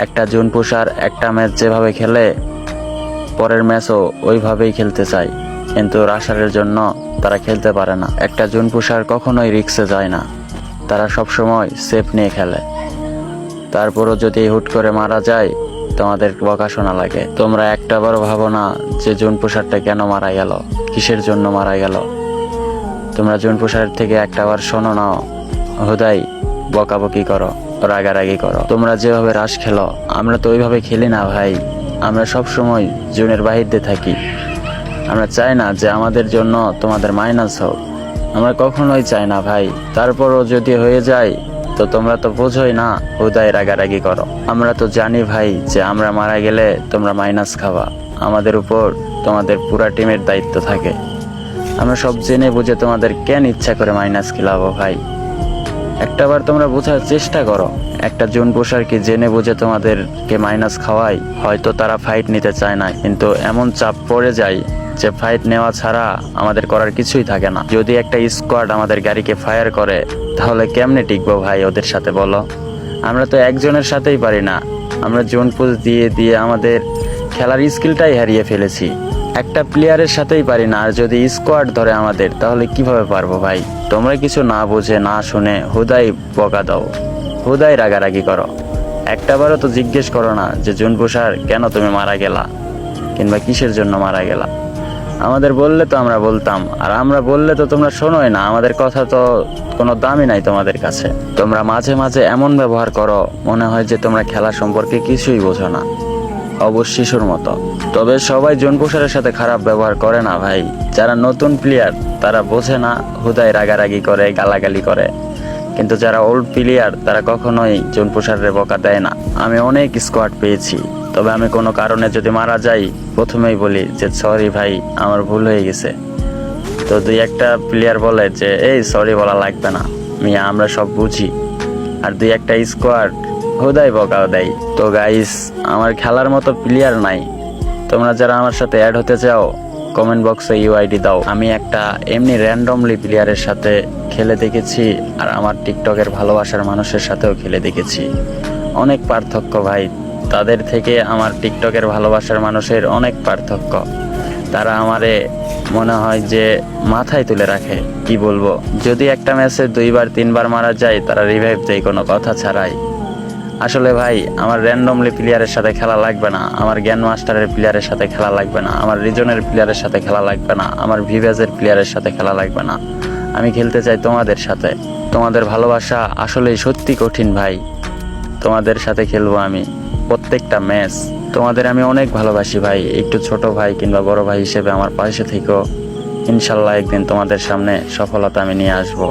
একটা জুন পুষার একটা ম্যাচ যেভাবে খেলে পরের ম্যাচও ওইভাবেই খেলতে চায়, কিন্তু রাশারের জন্য তারা খেলতে পারে না। একটা জুন পুষার কখনোই রিক্সে যায় না, তারা সবসময় সেফ নিয়ে খেলে। তারপরও যদি হুট করে মারা যায় তোমাদের বকা শোনা লাগে। তোমরা একটাবারও ভাবো না যে জুন পুষারটা কেন মারা গেল, কিসের জন্য মারা গেল। তোমরা জুন পুষারের থেকে একটাবার শোনো না, হুদাই বকাবকি করো, রাগারাগি করো। তোমরা যেভাবে রাশ খেলো আমরা তো ওইভাবে খেলি না ভাই। আমরা সব সময় জুনের বাহিরে থাকি। আমরা চাই না যে আমাদের জন্য তোমাদের মাইনাস হোক, আমরা কখনোই চাই না ভাই। তারপরও যদি হয়ে যায় তো তোমরা তো বোঝোই না, হুদাই রাগারাগি করো। আমরা তো জানি ভাই যে আমরা মারা গেলে তোমরা মাইনাস খাবা, আমাদের উপর তোমাদের পুরা টিমের দায়িত্ব থাকে। আমরা সব জেনে বুঝে তোমাদের কেন ইচ্ছা করে মাইনাস খেলাবো ভাই। একটাবার তোমরা বোঝার চেষ্টা করো, একটা জুন পোষার কি জেনে বুঝে তোমাদেরকে মাইনাস খাওয়াই? হয়তো তারা ফাইট নিতে চায় না, কিন্তু এমন চাপ পড়ে যায় যে ফাইট নেওয়া ছাড়া আমাদের করার কিছুই থাকে না। যদি একটা স্কোয়াড আমাদের গাড়িকে ফায়ার করে তাহলে কেমনে টিকবো ভাই ওদের সাথে বলো? আমরা তো একজনের সাথেই পারি না, আমরা জোন পুশ দিয়ে দিয়ে আমাদের খেলার স্কিলটাই হারিয়ে ফেলেছি। একটা প্লেয়ারের সাথেই পারি না, আর যদি স্কোয়াড ধরে আমাদের তাহলে কিভাবে পারবো ভাই? তোমরা কিছু না বুঝে না শুনে হুদাই বকা দাও, হুদাই রাগারাগি করো। একটাবারও তো জিজ্ঞেস করো না যে জুন পুষার কেন তুমি মারা গেলা, কিংবা কিসের জন্য মারা গেলা। আমাদের বললে তো আমরা বলতাম, আর আমরা বললে তো তোমরা শোনোই না। আমাদের কথা তো কোনো দামই নাই তোমাদের কাছে। তোমরা মাঝে মাঝে এমন ব্যবহার করো মনে হয় যে তোমরা খেলা সম্পর্কে কিছুই বোঝো না, অবশ্য শিশুর মতো। তবে সবাই জোন পুষারের সাথে খারাপ ব্যবহার করে না ভাই। যারা নতুন প্লেয়ার তারা বোঝে না, হুদাই রাগারাগি করে, গালাগালি করে। কিন্তু যারা ওল্ড প্লেয়ার তারা কখনোই জোন পুষারের বকা দেয় না। আমি অনেক স্কোয়াড পেয়েছি, তবে আমি কোনো কারণে যদি মারা যাই প্রথমেই বলি যে সরি ভাই, আমার ভুল হয়ে গেছে। তো দুই একটা প্লেয়ার বলে যে এই সরি বলা লাগবে না মিয়া, আমরা সব বুঝি। আর দুই একটা স্কোয়াড হুদাই বকাও দেয়। তো গাইস, আমার খেলার মতো প্লেয়ার নাই। তোমরা যারা আমার সাথে অ্যাড হতে চাও কমেন্ট বক্সে ইউআইডি দাও। আমি একটা এমনি র্যান্ডমলি প্লেয়ারের সাথে খেলে দেখেছি, আর আমার টিকটকের ভালোবাসার মানুষের সাথেও খেলে দেখেছি। অনেক পার্থক্য ভাই, তাদের থেকে আমার টিকটকের ভালোবাসার মানুষের অনেক পার্থক্য। তারা আমারে মনে হয় যে মাথায় তুলে রাখে। কি বলবো, যদি একটা ম্যাচে 2বার 3বার মারা যায় তারা রিভাইভ দেয় কোনো কথা ছাড়াই। আসলে ভাই, আমার র্যান্ডমলি প্লেয়ারের সাথে খেলা লাগবে না, আমার জ্ঞান মাস্টারের প্লেয়ারের সাথে খেলা লাগবে না, আমার রিজনের প্লেয়ারের সাথে খেলা লাগবে না, আমার ভিভেজের প্লেয়ারের সাথে খেলা লাগবে না। আমি খেলতে চাই তোমাদের সাথে। তোমাদের ভালোবাসা আসলেই সত্যি কঠিন ভাই। তোমাদের সাথে খেলবো আমি প্রত্যেকটা ম্যাচ। তোমাদের আমি অনেক ভালোবাসি ভাই। একটু ছোট ভাই কিংবা বড় ভাই হিসেবে আমার পাশে থেকো। ইনশাল্লাহ একদিন তোমাদের সামনে সফলতা আমি নিয়ে আসবো।